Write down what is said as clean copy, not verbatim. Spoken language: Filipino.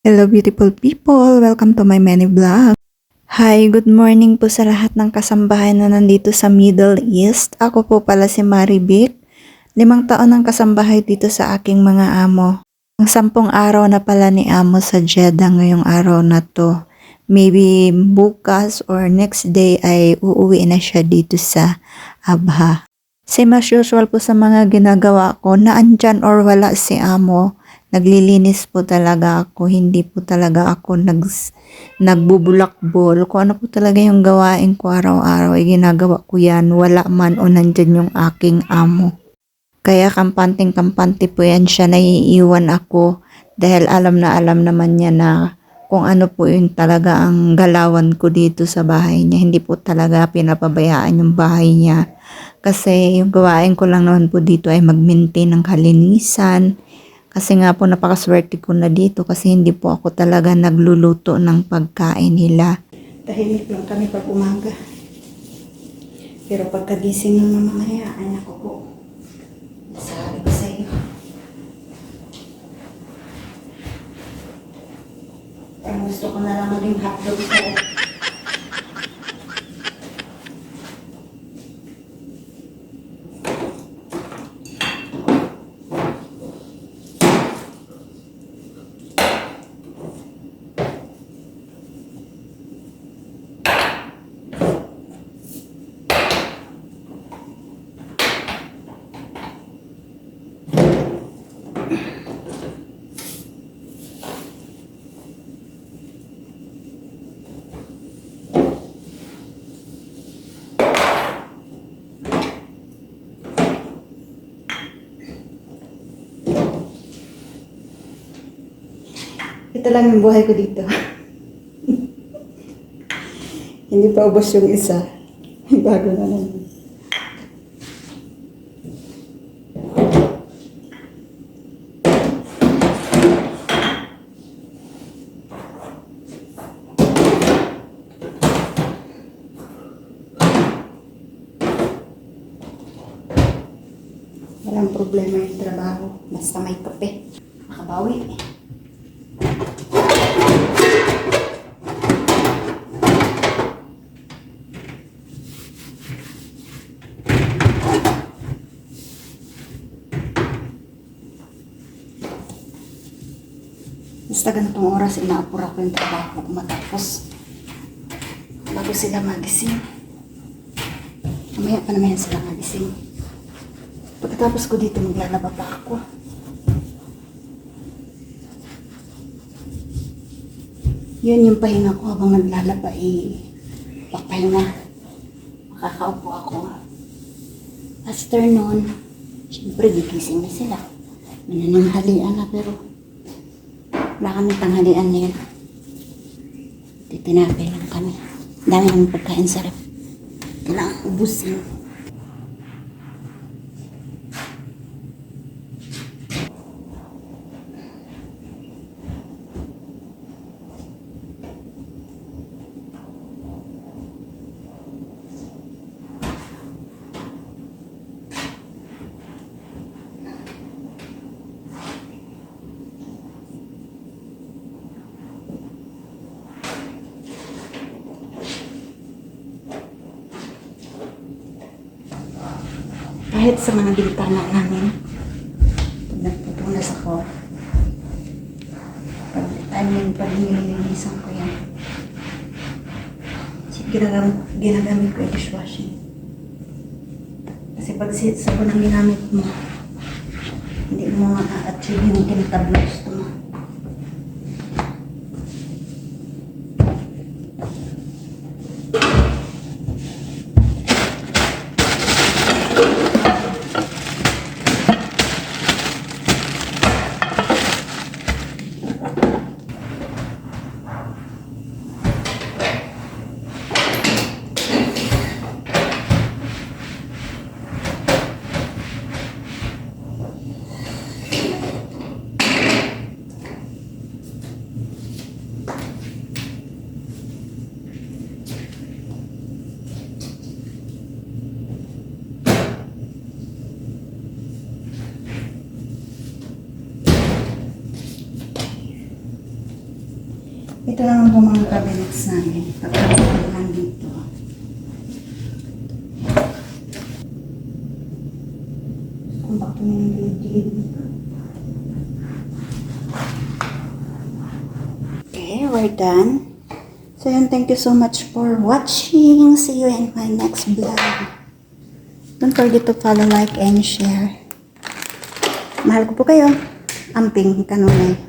Hello beautiful people! Welcome to my many vlog. Hi, good morning po sa lahat ng kasambahay na nandito sa Middle East. Ako po pala si Marivic. 5 taon ng kasambahay dito sa aking mga amo. Ang 10 araw na pala ni amo sa Jeddah ngayong araw na to. Maybe bukas or next day ay uuwi na siya dito sa Abha. Same as usual po sa mga ginagawa ko, na andyan or wala si amo. Naglilinis po talaga ako, hindi po talaga ako nagbubulakbol. Kung ano po talaga yung gawain ko araw-araw, ay ginagawa ko yan, wala man o nandyan yung aking amo. Kaya kampanting-kampante po yan siya, naiiwan ako dahil alam naman niya na kung ano po yung talaga ang galawan ko dito sa bahay niya. Hindi po talaga pinapabayaan yung bahay niya. Kasi yung gawain ko lang naman po dito ay mag-maintain ng kalinisan. Kasi nga po napakaswerte ko na dito kasi hindi po ako talaga nagluluto ng pagkain nila. Tahimik lang kami pag umaga. Pero pagkagising ng mamaya, anak ko po. Sabi ko sa iyo. Ang gusto ko na lang maging hotdog sa Ito lang yung buhay ko dito. Hindi pa ubos yung isa. Bago na naman. Walang problema yung trabaho. Basta may kape. Makabawi. Basta ganitong oras, inaapura ko yung trabaho ko matapos. Bago sila magising. Mamaya pa naman sila magising. Pagkatapos ko dito, maglalaba pa ako. Yun yung pahinga ko habang naglalaba papahinga. Makakaupo ako. After nun, syempre gigising na sila. Manananghalian na pero wala kami tanghalian na yun. Titinapay lang kami. Dami namin pagkain sa rep. Kailangan ubusin. Kahit sa mga bintana namin, pag nagpupunas ako, pag nililinisan ko yan, ginagamit ko yung dishwashing. Kasi pag sabon ang ginamit mo, hindi mo ma-achieve yung tinatab na gusto mo. Ito naman po mga cabinets namin. Pagkakas lang dito. Kung bakit nyo yung gilid dito. Okay, we're done. So yun, thank you so much for watching. See you in my next vlog. Don't forget to follow, like, and share. Mahal ko po kayo. Amping Kanunay.